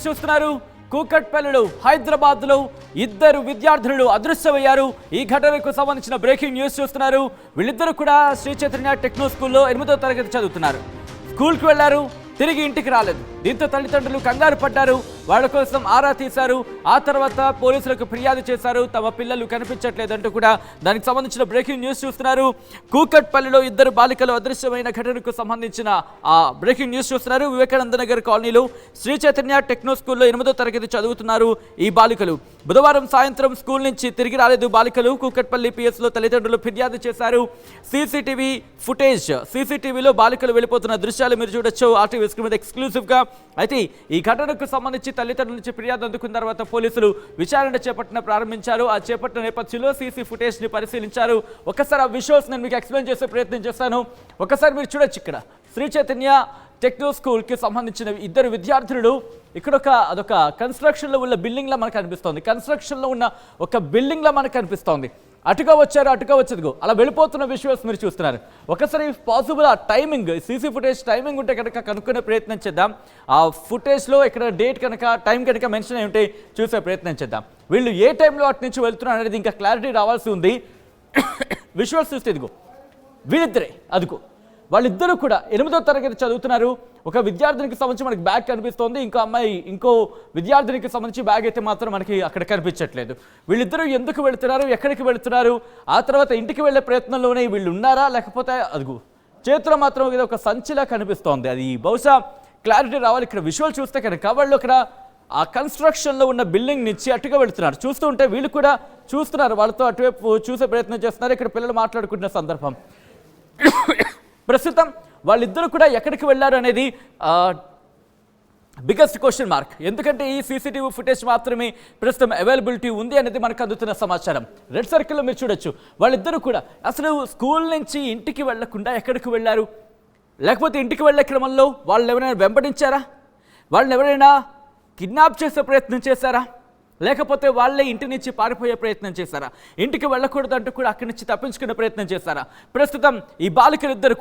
చూస్తున్నారు కూకట్పల్లిలో హైదరాబాద్ లో ఇద్దరు విద్యార్థులు అదృశ్యమయ్యారు. ఈ ఘటనకు సంబంధించిన బ్రేకింగ్ న్యూస్ చూస్తున్నారు. వీళ్ళిద్దరూ కూడా శ్రీ చైతన్య టెక్నో స్కూల్లో 8వ తరగతి చదువుతున్నారు. స్కూల్కి వెళ్లారు, తిరిగి ఇంటికి రాలేదు. దీంతో తల్లిదండ్రులు కంగారు పడ్డారు. వాళ్ళ కోసం ఆరా తీశారు. ఆ తర్వాత పోలీసులకు ఫిర్యాదు చేశారు. తమ పిల్లలు కనిపించట్లేదంటూ కూడా దానికి సంబంధించిన బ్రేకింగ్ న్యూస్ చూస్తున్నారు. కూకట్పల్లిలో ఇద్దరు బాలికలు అదృశ్యమైన ఘటనకు సంబంధించిన ఆ బ్రేకింగ్ న్యూస్ చూస్తున్నారు. వివేకానంద నగర్ కాలనీలో శ్రీ చైతన్య టెక్నో స్కూల్లో 8వ తరగతి చదువుతున్నారు ఈ బాలికలు. బుధవారం సాయంత్రం స్కూల్ నుంచి తిరిగి రాలేదు బాలికలు. కూకట్పల్లి పిఎస్లో తల్లిదండ్రులు ఫిర్యాదు చేశారు. సీసీటీవీలో బాలికలు వెళ్ళిపోతున్న దృశ్యాలు మీరు చూడొచ్చు ఆర్టీవీ స్క్రీన్ మీద ఎక్స్క్లూసివ్గా. అయితే ఈ ఘటనకు సంబంధించి తల్లిదండ్రుల నుంచి ఫిర్యాదు అందుకున్న తర్వాత పోలీసులు విచారణ ప్రారంభించారు. ఆ చేపట్టిన నేపథ్యంలో సీసీ ఫుటేజ్ని పరిశీలించారు. ఒకసారి ఆ విజువల్స్ నేను మీకు ఎక్స్ప్లెయిన్ చేసే ప్రయత్నం చేస్తాను. ఒకసారి మీరు చూడొచ్చు. ఇక్కడ శ్రీ చైతన్య టెక్నో స్కూల్కి సంబంధించిన ఇద్దరు విద్యార్థులు ఇక్కడ అదొక కన్స్ట్రక్షన్లో ఉన్న బిల్డింగ్లా మనకు అనిపిస్తోంది. కన్స్ట్రక్షన్లో ఉన్న ఒక బిల్డింగ్లా మనకు అనిపిస్తోంది. అటుగా వచ్చేదిగో అలా వెళ్ళిపోతున్న విజువల్స్ మీరు చూస్తున్నారు. ఒకసారి పాసిబుల్ ఆ టైమింగ్ సీసీ ఫుటేజ్ టైమింగ్ ఉంటే కనుక కనుక్కునే ప్రయత్నం చేద్దాం. ఆ ఫుటేజ్లో ఇక్కడ డేట్ కనుక టైం కనుక మెన్షన్ అయి ఉంటే చూసే ప్రయత్నం చేద్దాం. వీళ్ళు ఏ టైంలో అటు నుంచి వెళ్తున్నారు అనేది ఇంకా క్లారిటీ రావాల్సి ఉంది. విజువల్స్ చూస్తే ఇదిగో వీళ్ళిద్దరే అదిగో వాళ్ళిద్దరూ కూడా 8వ తరగతి చదువుతున్నారు. ఒక విద్యార్థినికి సంబంధించి మనకి బ్యాగ్ కనిపిస్తోంది. ఇంకో విద్యార్థినికి సంబంధించి బ్యాగ్ అయితే మాత్రం మనకి అక్కడ కనిపించట్లేదు. వీళ్ళిద్దరూ ఎందుకు వెళుతున్నారు, ఎక్కడికి వెళుతున్నారు, ఆ తర్వాత ఇంటికి వెళ్ళే ప్రయత్నంలోనే వీళ్ళు ఉన్నారా లేకపోతే అదుగు చేతిలో మాత్రం ఇది ఒక సంచిలా కనిపిస్తోంది. అది బహుశా క్లారిటీ రావాలి. ఇక్కడ విజువల్ చూస్తే కనుక వాళ్ళు ఇక్కడ ఆ కన్స్ట్రక్షన్లో ఉన్న బిల్డింగ్ నుంచి అటుగా వెళుతున్నారు. చూస్తూ ఉంటే వీళ్ళు కూడా చూస్తున్నారు, వాళ్ళతో అటువైపు చూసే ప్రయత్నం చేస్తున్నారు. ఇక్కడ పిల్లలు మాట్లాడుకుంటున్న సందర్భం. ప్రస్తుతం వాళ్ళిద్దరూ కూడా ఎక్కడికి వెళ్ళారు అనేది బిగ్గెస్ట్ క్వశ్చన్ మార్క్. ఎందుకంటే ఈ సీసీటీవీ ఫుటేజ్ మాత్రమే ప్రస్తుతం అవైలబిలిటీ ఉంది అనేది మనకు అందుతున్న సమాచారం. రెడ్ సర్కిల్లో మీరు చూడొచ్చు వాళ్ళిద్దరూ కూడా అసలు స్కూల్ నుంచి ఇంటికి వెళ్లకుండా ఎక్కడికి వెళ్ళారు, లేకపోతే ఇంటికి వెళ్ళే క్రమంలో వాళ్ళు ఎవరైనా వెంబడించారా, వాళ్ళని ఎవరైనా కిడ్నాప్ చేసే ప్రయత్నం చేశారా, లేకపోతే వాళ్ళే ఇంటి నుంచి పారిపోయే ప్రయత్నం చేశారా, ఇంటికి వెళ్ళకూడదు అంటూ కూడా అక్కడి నుంచి తప్పించుకునే ప్రయత్నం చేశారా. ప్రస్తుతం ఈ బాలికలిద్దరూ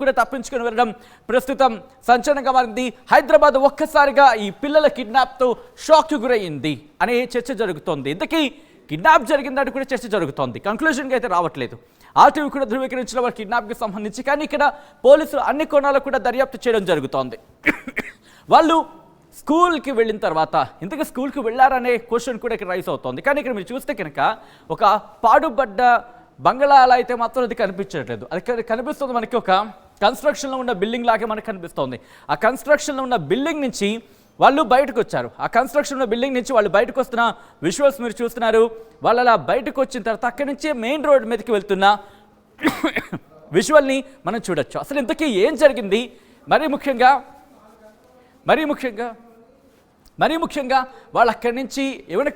కూడా తప్పించుకుని వెళ్ళడం ప్రస్తుతం సంచలనంగా మారింది. హైదరాబాద్ ఒక్కసారిగా ఈ పిల్లల కిడ్నాప్తో షాక్కి గురయ్యింది అనే చర్చ జరుగుతోంది. ఇంతకీ కిడ్నాప్ జరిగిందంటూ కూడా చర్చ జరుగుతోంది. కంక్లూజన్గా అయితే రావట్లేదు. ఆర్టీవీ కూడా ధృవీకరించిన వారి కిడ్నాప్కి సంబంధించి. కానీ ఇక్కడ పోలీసులు అన్ని కోణాలు కూడా దర్యాప్తు చేయడం జరుగుతోంది. వాళ్ళు స్కూల్కి వెళ్ళిన తర్వాత ఇంతగా స్కూల్కి వెళ్ళారనే క్వశ్చన్ కూడా ఇక్కడ రైస్ అవుతోంది. కానీ ఇక్కడ మీరు చూస్తే కనుక ఒక పాడుబడ్డ బంగళాలు అయితే మాత్రం అది కనిపించట్లేదు. అది కనిపిస్తుంది మనకి ఒక కన్స్ట్రక్షన్లో ఉన్న బిల్డింగ్ లాగే మనకు కనిపిస్తోంది. ఆ కన్స్ట్రక్షన్లో ఉన్న బిల్డింగ్ నుంచి వాళ్ళు బయటకు వచ్చారు. ఆ కన్స్ట్రక్షన్ ఉన్న బిల్డింగ్ నుంచి వాళ్ళు బయటకు వస్తున్న విజువల్స్ మీరు చూస్తున్నారు. వాళ్ళు అలా బయటకు వచ్చిన తర్వాత అక్కడి నుంచి మెయిన్ రోడ్ మీదకి వెళ్తున్న విజువల్ని మనం చూడొచ్చు. అసలు ఇంతకీ ఏం జరిగింది, మరీ ముఖ్యంగా వాళ్ళు అక్కడి నుంచి ఏమైనా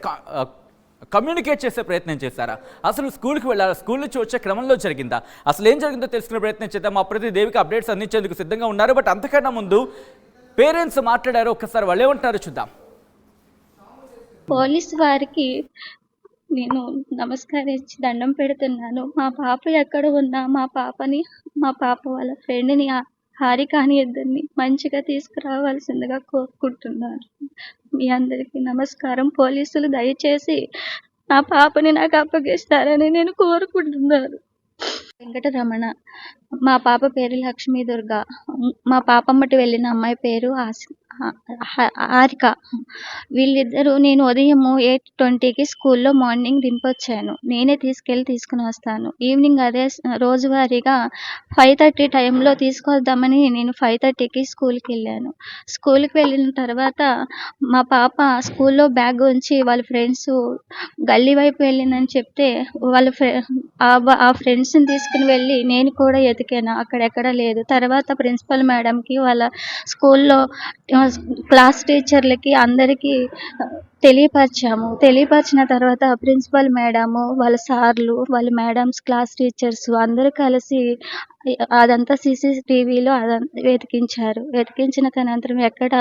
కమ్యూనికేట్ చేసే ప్రయత్నం చేశారా, అసలు స్కూల్కి వెళ్ళారా, స్కూల్ నుంచి వచ్చే క్రమంలో జరిగిందా, అసలు ఏం జరిగిందో తెలుసుకునే ప్రయత్నం చేద్దాం. మా ప్రతి దేవికి అప్డేట్స్ అందించేందుకు సిద్ధంగా ఉన్నారు. బట్ అంతకన్నా ముందు పేరెంట్స్ మాట్లాడారు, ఒక్కసారి వాళ్ళు ఏమంటారో చూద్దాం. పోలీస్ వారికి నేను నమస్కరించి దండం పెడుతున్నాను. మా పాప ఎక్కడ ఉన్నా మా పాప వాళ్ళ ఫ్రెండ్ని హారికాని ఇద్దరిని మంచిగా తీసుకురావాల్సిందిగా కోరుకుంటున్నాను. మీ అందరికీ నమస్కారం. పోలీసులు దయచేసి నా పాపని నాకు అప్పగిస్తారని నేను కోరుకుంటున్నాను. వెంకటరమణ, మా పాప పేరు లక్ష్మీ దుర్గా, మా పాపమ్మటి వెళ్ళిన అమ్మాయి పేరు హారిక. వీళ్ళిద్దరూ నేను ఉదయం 8:20కి స్కూల్లో మార్నింగ్ దింపొచ్చాను. నేనే తీసుకుని వస్తాను. ఈవినింగ్ అదే రోజువారీగా 5:30 టైంలో తీసుకొద్దామని నేను 5:30కి స్కూల్కి వెళ్ళాను. స్కూల్కి వెళ్ళిన తర్వాత మా పాప స్కూల్లో బ్యాగ్ ఉంచి వాళ్ళ ఫ్రెండ్స్ గల్లీ వైపు వెళ్ళిందని చెప్తే ఆ ఫ్రెండ్స్ని తీసుకుని వెళ్ళి నేను కూడా ఎతికాను, అక్కడెక్కడ లేదు. తర్వాత ప్రిన్సిపల్ మేడంకి, వాళ్ళ స్కూల్లో క్లాస్ టీచర్లకి అందరికీ తెలియపరిచిన తర్వాత ప్రిన్సిపల్ మేడము, వాళ్ళ సార్లు, వాళ్ళ మేడమ్స్, క్లాస్ టీచర్స్ అందరూ కలిసి అదంతా సీసీటీవీలో వెతికించిన అనంతరం ఎక్కడ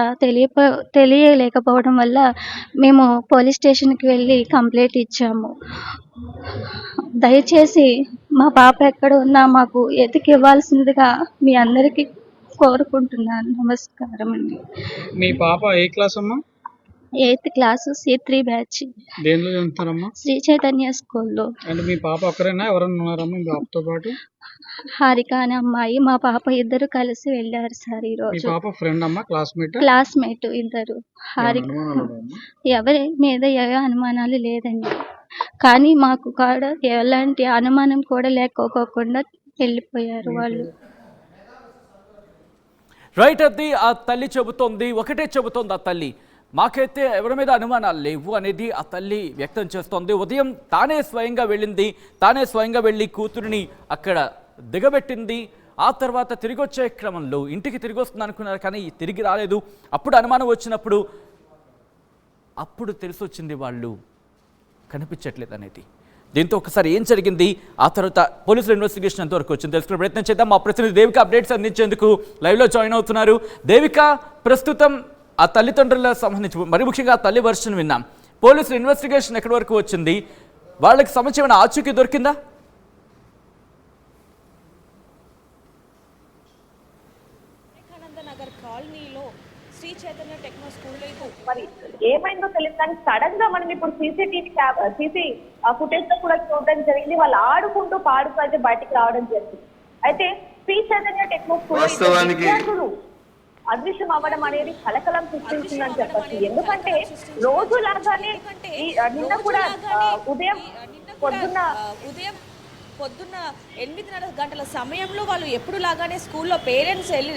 తెలియలేకపోవడం వల్ల మేము పోలీస్ స్టేషన్కి వెళ్ళి కంప్లైంట్ ఇచ్చాము. దయచేసి మా పాప ఎక్కడ ఉన్నా మాకు ఎతికి ఇవ్వాల్సిందిగా మీ అందరికీ కోరుకుంటున్నాను. నమస్కారం అండి. మీ పాప ఏ క్లాస్ అమ్మా? 8th క్లాసు C3 బ్యాచ్ దేనిలో చదువుతారమ్మా? శ్రీ చైతన్య స్కూల్లో. అంటే మీ పాప ఒక్కరేనా, ఎవరైనా ఉన్నారమ్మా మీ పాపతో పాటు? హారిక అనే అమ్మాయి, మా పాప ఇద్దరు కలిసి వెళ్ళారు సార్ మీ ఈరోజు. పాప ఫ్రెండ్ అమ్మా, క్లాస్మేట్? క్లాస్మేట్ ఇద్దరు. హారిక ఎవరి మీద ఏ అనుమానాలు లేదండి, కానీ మాకు కూడా ఎలాంటి అనుమానం కూడా లేకపోకుండా వెళ్ళిపోయారు వాళ్ళు. రైట్, అది ఆ తల్లి చెబుతోంది. ఒకటే చెబుతోంది ఆ తల్లి, మాకైతే ఎవరి మీద అనుమానాలు లేవు అనేది ఆ తల్లి వ్యక్తం చేస్తోంది. ఉదయం తానే స్వయంగా వెళ్ళింది, తానే స్వయంగా వెళ్ళి కూతురిని అక్కడ దిగబెట్టింది. ఆ తర్వాత తిరిగి వచ్చే క్రమంలో ఇంటికి తిరిగి వస్తుంది అనుకున్నారు, కానీ తిరిగి రాలేదు. అప్పుడు అనుమానం వచ్చినప్పుడు అప్పుడు తెలిసి వచ్చింది వాళ్ళు కనిపించట్లేదు అనేది. దీంతో ఒకసారి ఏం జరిగింది, ఆ తర్వాత పోలీసుల ఇన్వెస్టిగేషన్ ఎంతవరకు వచ్చింది తెలుసుకునే ప్రయత్నం చేద్దాం. మా ప్రతినిధి దేవిక అప్డేట్స్ అందించేందుకు లైవ్లో జాయిన్ అవుతున్నారు. దేవిక, ప్రస్తుతం ఆ తల్లిదండ్రులకు సంబంధించి మరి ముఖ్యంగా ఆ తల్లి వర్షన్ విన్నాం. పోలీసుల ఇన్వెస్టిగేషన్ ఎక్కడి వరకు వచ్చింది, వాళ్ళకి సంబంధించి ఏమైనా ఆచూకీ దొరికిందా? నగర్ కాలనీలో శ్రీ చైతన్య టెక్నో స్కూల్లో మరి ఏమైందో తెలియదు, కానీ సడన్ గా మనం ఇప్పుడు సీసీ ఫుటేజ్ లో కూడా చూడడం జరిగింది. వాళ్ళు ఆడుకుంటూ పాడుతూ అయితే బయటికి రావడం జరిగింది. అయితే శ్రీ చైతన్య టెక్నో స్కూల్ విద్యార్థులు అదృశ్యం అవ్వడం అనేది కలకలం సృష్టించిందని చెప్పచ్చు. ఎందుకంటే రోజు లాగానే నిన్న కూడా ఉదయం పొద్దున్న 8:30 గంటల సమయంలో వాళ్ళు ఎప్పుడు లాగానే స్కూల్లో పేరెంట్స్ వెళ్ళి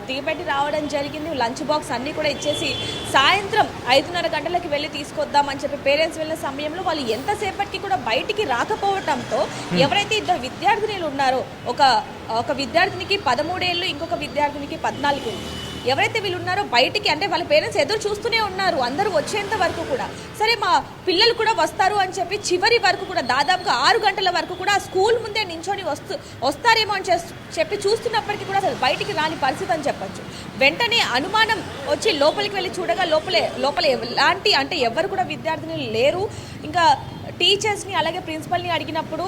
దిగబెట్టి రావడం జరిగింది. లంచ్ బాక్స్ అన్నీ కూడా ఇచ్చేసి సాయంత్రం 5:30 గంటలకి వెళ్ళి తీసుకొద్దామని చెప్పి పేరెంట్స్ వెళ్ళిన సమయంలో వాళ్ళు ఎంతసేపటికి కూడా బయటికి రాకపోవడంతో ఎవరైతే ఇద్దరు విద్యార్థినులు ఉన్నారో ఒక విద్యార్థినికి 13 ఏళ్ళు, ఇంకొక విద్యార్థినికి 14 ఏళ్ళు, ఎవరైతే వీళ్ళు ఉన్నారో బయటికి, అంటే వాళ్ళ పేరెంట్స్ ఎదురు చూస్తూనే ఉన్నారు అందరూ వచ్చేంత వరకు కూడా. సరే మా పిల్లలు కూడా వస్తారు అని చెప్పి చివరి వరకు కూడా దాదాపుగా 6 గంటల వరకు కూడా స్కూల్ ముందే నించొని వస్తారేమో అని చెప్పి చూస్తున్నప్పటికీ కూడా అసలు బయటికి రాని పరిస్థితి అని చెప్పచ్చు. వెంటనే అనుమానం వచ్చి లోపలికి వెళ్ళి చూడగా లోపల ఎలాంటి అంటే ఎవరు కూడా విద్యార్థినులు లేరు. ఇంకా టీచర్స్ని అలాగే ప్రిన్సిపల్ని అడిగినప్పుడు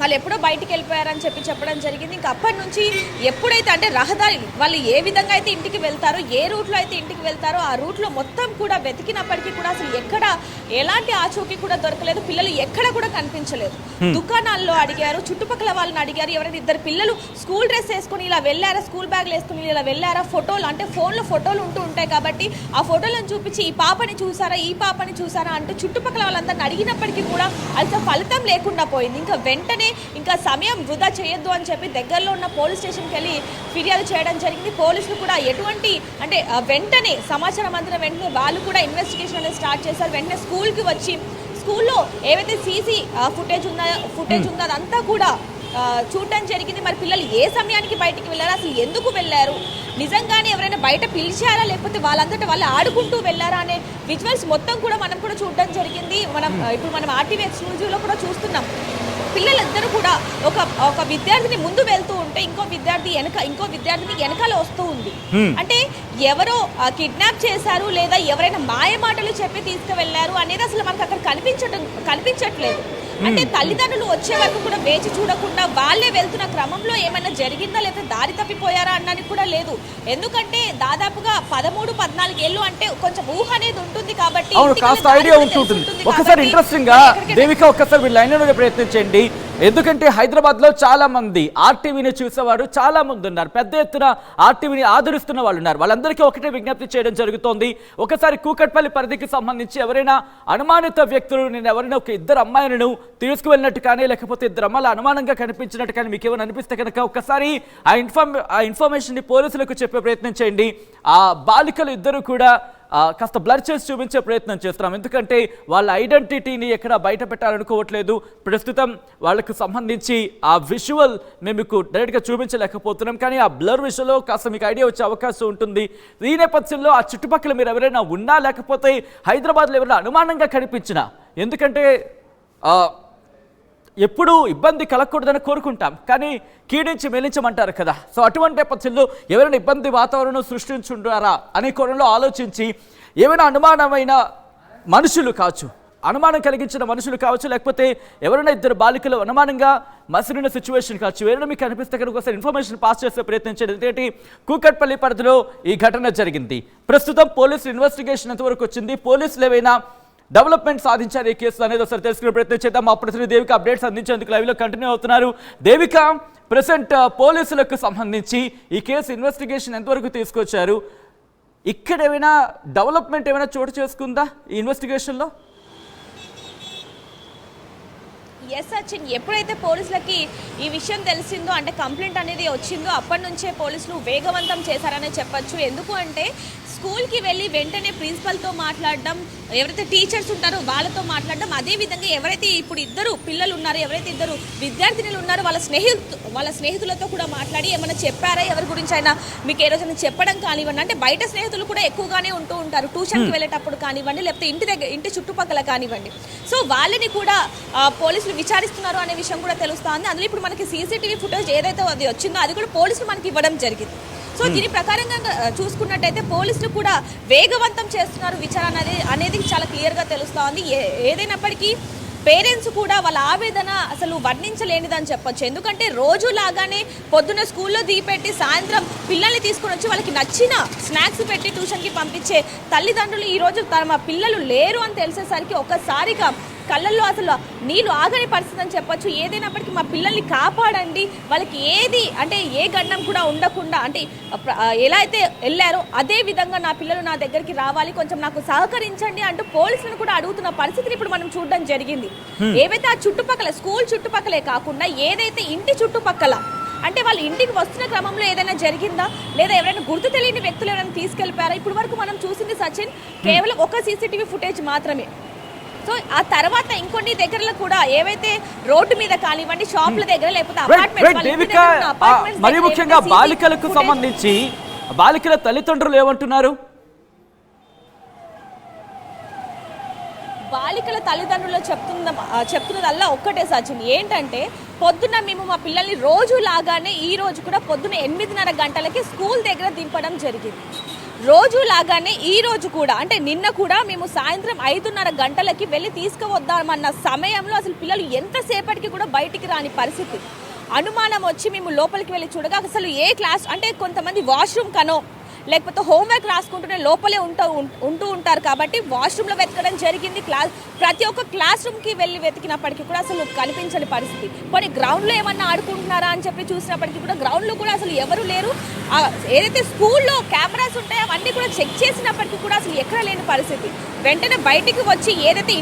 వాళ్ళు ఎప్పుడో బయటికి వెళ్ళిపోయారని చెప్పడం జరిగింది. ఇంకా అప్పటి నుంచి ఎప్పుడైతే అంటే రహదారి వాళ్ళు ఏ విధంగా అయితే ఇంటికి వెళ్తారో, ఏ రూట్లో అయితే ఇంటికి వెళ్తారో ఆ రూట్లో మొత్తం కూడా వెతికినప్పటికీ కూడా అసలు ఎక్కడ ఎలాంటి ఆచూకీ కూడా దొరకలేదు. పిల్లలు ఎక్కడ కూడా కనిపించలేదు. దుకాణాల్లో అడిగారు, చుట్టుపక్కల వాళ్ళని అడిగారు. ఎవరైనా ఇద్దరు పిల్లలు స్కూల్ డ్రెస్ వేసుకుని ఇలా వెళ్ళారా, స్కూల్ బ్యాగ్లు వేసుకుని ఇలా వెళ్ళారా, ఫోటోలు అంటే ఫోన్లో ఫోటోలు ఉంటూ ఉంటాయి కాబట్టి ఆ ఫోటోలను చూపించి ఈ పాపని చూసారా, ఈ పాపని చూసారా అంటూ చుట్టుపక్కల వాళ్ళందరిని అడిగినప్పటికీ కూడా అసలు ఫలితం లేకుండా పోయింది. ఇంకా వెంటనే ఇంకా సమయం వృధా చేయొద్దు అని చెప్పి దగ్గరలో ఉన్న పోలీస్ స్టేషన్కి వెళ్ళి ఫిర్యాదు చేయడం జరిగింది. పోలీసులు కూడా ఎటువంటి అంటే వెంటనే సమాచారం అందిన వెంటనే వాళ్ళు కూడా ఇన్వెస్టిగేషన్ అనేది స్టార్ట్ చేశారు. వెంటనే స్కూల్కి వచ్చి స్కూల్లో ఏవైతే సీసీ ఫుటేజ్ ఉందో అదంతా కూడా చూడడం జరిగింది. మరి పిల్లలు ఏ సమయానికి బయటికి వెళ్ళారు, అసలు ఎందుకు వెళ్ళారు, నిజంగానే ఎవరైనా బయట పిలిచారా లేకపోతే వాళ్ళంతటా వాళ్ళు ఆడుకుంటూ వెళ్ళారా అనే విజువల్స్ మొత్తం కూడా మనం కూడా చూడడం జరిగింది. ఇప్పుడు మనం RTV ఎక్స్క్లూజివ్లో కూడా చూస్తున్నాం. పిల్లలందరూ కూడా ఒక విద్యార్థిని ముందు వెళ్తూ ఉంటే ఇంకో విద్యార్థిని వెనకాల వస్తూ ఉంది. అంటే ఎవరో కిడ్నాప్ చేశారు లేదా ఎవరైనా మాయ మాటలు చెప్పి తీసుకువెళ్లారు అనేది అసలు మనకు అక్కడ కనిపించట్లేదు. అంటే తల్లిదండ్రులు వచ్చే వరకు కూడా వేచి చూడకుండా వాళ్ళే వెళ్తున్న క్రమంలో ఏమైనా జరిగిందా లేదా దారి తప్పిపోయారా అన్నది కూడా లేదు. ఎందుకంటే దాదాపుగా 13-14 ఏళ్ళు అంటే కొంచెం ఊహ అనేది ఉంటుంది కాబట్టి కాస్త ఐడియా ఉంటుంది. ఒకసారి ఇంట్రెస్టింగ్ గా దేవిక ఒక్కసారి మీరు లైన్ లో ప్రయత్నించండి. ఎందుకంటే హైదరాబాద్ లో చాలా మంది ఆర్టీవీని చూసేవారు చాలా మంది ఉన్నారు, పెద్ద ఎత్తున ఆర్టీవీని ఆదరిస్తున్న వాళ్ళు ఉన్నారు. వాళ్ళందరికీ ఒకటే విజ్ఞప్తి చేయడం జరుగుతోంది. ఒకసారి కూకట్పల్లి పరిధికి సంబంధించి ఎవరైనా అనుమానిత వ్యక్తులు, నేను ఎవరైనా ఒక ఇద్దరు అమ్మాయిలను తీసుకువెళ్ళినట్టు కానీ లేకపోతే ఇద్దరు అమ్మాయిలు అనుమానంగా కనిపించినట్టు కానీ మీకు ఏమైనా అనిపిస్తే కనుక ఒకసారి ఆ ఇన్ఫర్మేషన్ ని పోలీసులకు చెప్పే ప్రయత్నం చేయండి. ఆ బాలికలు ఇద్దరు కూడా కాస్త బ్లర్ చేసి చూపించే ప్రయత్నం చేస్తున్నాం. ఎందుకంటే వాళ్ళ ఐడెంటిటీని ఎక్కడ బయట పెట్టాలనుకోవట్లేదు. ప్రస్తుతం వాళ్ళకు సంబంధించి ఆ విజువల్ మేము మీకు డైరెక్ట్గా చూపించలేకపోతున్నాం, కానీ ఆ బ్లర్ విషయంలో కాస్త మీకు ఐడియా వచ్చే అవకాశం ఉంటుంది. ఈ నేపథ్యంలో ఆ చుట్టుపక్కల మీరు ఎవరైనా ఉన్నా లేకపోతే హైదరాబాద్లో ఎవరైనా అనుమానంగా కనిపించినా, ఎందుకంటే ఎప్పుడూ ఇబ్బంది కలగకూడదని కోరుకుంటాం, కానీ కీడించి మెలించమంటారు కదా. సో అటువంటి నేపథ్యంలో ఎవరైనా ఇబ్బంది వాతావరణం సృష్టించుంటారా అనే కోణంలో ఆలోచించి ఏమైనా అనుమానమైన మనుషులు కావచ్చు, అనుమానం కలిగించిన మనుషులు కావచ్చు, లేకపోతే ఎవరైనా ఇద్దరు బాలికలు అనుమానంగా మసిలిన సిచ్యువేషన్ కావచ్చు, ఎవరైనా మీకు అనిపిస్తే కనుక ఒకసారి ఇన్ఫర్మేషన్ పాస్ చేసే ప్రయత్నించేది. ఎందుకంటే కూకట్పల్లి పరిధిలో ఈ ఘటన జరిగింది. ప్రస్తుతం పోలీసులు ఇన్వెస్టిగేషన్ ఎంతవరకు వచ్చింది, పోలీసులు ఏవైనా డెవలప్మెంట్ సాధించారు ఈ కేసులో అనేది ఒకసారి తెలుసుకునే ప్రయత్నం చేద్దాం. మా ప్రతినిధి దేవిక అప్డేట్స్ అందించేందుకు లైవ్లో కంటిన్యూ అవుతున్నారు. దేవిక, ప్రెసెంట్ పోలీసులకు సంబంధించి ఈ కేసు ఇన్వెస్టిగేషన్ ఎంతవరకు తీసుకొచ్చారు, ఇక్కడ ఏమైనా డెవలప్మెంట్ ఏమైనా చోటు చేసుకుందా ఈ ఇన్వెస్టిగేషన్లో? ఎస్ సచిన్, ఎప్పుడైతే పోలీసులకి ఈ విషయం తెలిసిందో అంటే కంప్లైంట్ అనేది వచ్చిందో అప్పటి నుంచే పోలీసులు వేగవంతం చేశారనే చెప్పొచ్చు. ఎందుకు అంటే స్కూల్కి వెళ్ళి వెంటనే ప్రిన్సిపల్తో మాట్లాడడం, ఎవరైతే టీచర్స్ ఉంటారో వాళ్ళతో మాట్లాడడం, అదేవిధంగా ఎవరైతే ఇప్పుడు ఇద్దరు పిల్లలు ఉన్నారో, ఎవరైతే ఇద్దరు విద్యార్థినులు ఉన్నారో వాళ్ళ స్నేహితులతో కూడా మాట్లాడి ఏమైనా చెప్పారా, ఎవరి గురించి అయినా మీకు ఏ రోజైనా చెప్పడం కానివ్వండి. అంటే బయట స్నేహితులు కూడా ఎక్కువగానే ఉంటూ ఉంటారు, ట్యూషన్కి వెళ్ళేటప్పుడు కానివ్వండి, లేకపోతే ఇంటి చుట్టుపక్కల కానివ్వండి. సో వాళ్ళని కూడా పోలీసులు విచారిస్తున్నారు అనే విషయం కూడా తెలుస్తుంది. అందులో ఇప్పుడు మనకి సీసీటీవీ ఫుటేజ్ ఏదైతే అది వచ్చిందో అది కూడా పోలీసులు మనకి ఇవ్వడం జరిగింది. సో దీని ప్రకారంగా చూసుకున్నట్టయితే పోలీసులు కూడా వేగవంతం చేస్తున్నారు విచారణ అనేది చాలా క్లియర్గా తెలుస్తోంది. ఏదైనప్పటికీ పేరెంట్స్ కూడా వాళ్ళ ఆవేదన అసలు వర్ణించలేనిదని చెప్పొచ్చు. ఎందుకంటే రోజు లాగానే పొద్దున్న స్కూల్లో దిగిపెట్టి సాయంత్రం పిల్లల్ని తీసుకొని వచ్చి వాళ్ళకి నచ్చిన స్నాక్స్ పెట్టి ట్యూషన్కి పంపించే తల్లిదండ్రులు ఈరోజు తమ పిల్లలు లేరు అని తెలిసేసరికి ఒక్కసారిగా కళ్ళల్లో అసలు నీళ్ళు ఆగని పరిస్థితి అని చెప్పొచ్చు. ఏదైనప్పటికీ మా పిల్లల్ని కాపాడండి, వాళ్ళకి ఏది అంటే ఏ గండం కూడా ఉండకుండా అంటే ఎలా అయితే వెళ్ళారో అదే విధంగా నా పిల్లలు నా దగ్గరికి రావాలి, కొంచెం నాకు సహకరించండి అంటూ పోలీసులను కూడా అడుగుతున్న పరిస్థితిని ఇప్పుడు మనం చూడడం జరిగింది. ఏవైతే ఆ చుట్టుపక్కల స్కూల్ చుట్టుపక్కలే కాకుండా ఏదైతే ఇంటి చుట్టుపక్కల అంటే వాళ్ళ ఇంటికి వస్తున్న క్రమంలో ఏదైనా జరిగిందా, లేదా ఎవరైనా గుర్తు తెలియని వ్యక్తులు ఎవరైనా తీసుకెళ్ళిపోయారా? ఇప్పుడు వరకు మనం చూసింది సచిన్ కేవలం ఒక సీసీటీవీ ఫుటేజ్ మాత్రమే. సో ఆ తర్వాత ఇంకొన్ని దగ్గరలో కూడా ఏవైతే రోడ్డు మీద కానివ్వండి, షాపుల దగ్గర, లేకపోతే అపార్ట్మెంట్స్, మరి ముఖ్యంగా బాలికలకు సంబంధించి బాలికల తల్లిదండ్రులు ఏమంటున్నారు? బాలికల తల్లిదండ్రులు చెప్తున్నదల్లా ఒక్కటే సచిన్, ఏంటంటే పొద్దున్న మేము మా పిల్లల్ని రోజు లాగానే ఈ రోజు కూడా పొద్దున్న 8:30 గంటలకి స్కూల్ దగ్గర దింపడం జరిగింది. రోజు లాగానే ఈ రోజు కూడా అంటే నిన్న కూడా మేము సాయంత్రం 5:30 గంటలకి వెళ్ళి తీసుకువద్దామన్న సమయంలో అసలు పిల్లలు ఎంతసేపటికి కూడా బయటికి రాని పరిస్థితి. అనుమానం వచ్చి మేము లోపలికి వెళ్ళి చూడగా అసలు ఏ క్లాస్ అంటే కొంతమంది వాష్రూమ్ కనో లేకపోతే హోంవర్క్ రాసుకుంటూనే లోపలే ఉంటూ ఉంటారు కాబట్టి వాష్రూమ్లో వెతకడం జరిగింది. ప్రతి ఒక్క క్లాస్ రూమ్కి వెళ్ళి వెతికినప్పటికీ కూడా అసలు కనిపించని పరిస్థితి. కొన్ని గ్రౌండ్లో ఏమన్నా ఆడుకుంటున్నారా అని చెప్పి చూసినప్పటికీ కూడా గ్రౌండ్లో కూడా అసలు ఎవరు లేరు. ఏదైతే స్కూల్లో కెమెరాస్ ఉంటాయో అవన్నీ కూడా చెక్ చేసినప్పటికీ కూడా అసలు ఎక్కడ లేని పరిస్థితి. వెంటనే బయటికి వచ్చి ఏదైతే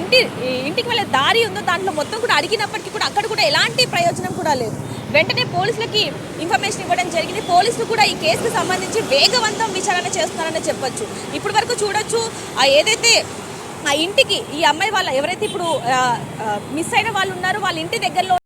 ఇంటికి వెళ్ళే దారి ఉందో దాంట్లో మొత్తం కూడా అడిగినప్పటికీ కూడా అక్కడ కూడా ఎలాంటి ప్రయోజనం కూడా లేదు. వెంటనే పోలీసులకి ఇన్ఫర్మేషన్ ఇవ్వడం జరిగింది. పోలీసులు కూడా ఈ కేసుకు సంబంధించి వేగవంతం విచారణ చేస్తున్నారని చెప్పొచ్చు. ఇప్పటి వరకు చూడొచ్చు ఏదైతే ఆ ఇంటికి ఈ అమ్మాయి వాళ్ళ ఎవరైతే ఇప్పుడు మిస్ అయిన వాళ్ళు ఉన్నారో వాళ్ళ ఇంటి దగ్గరలో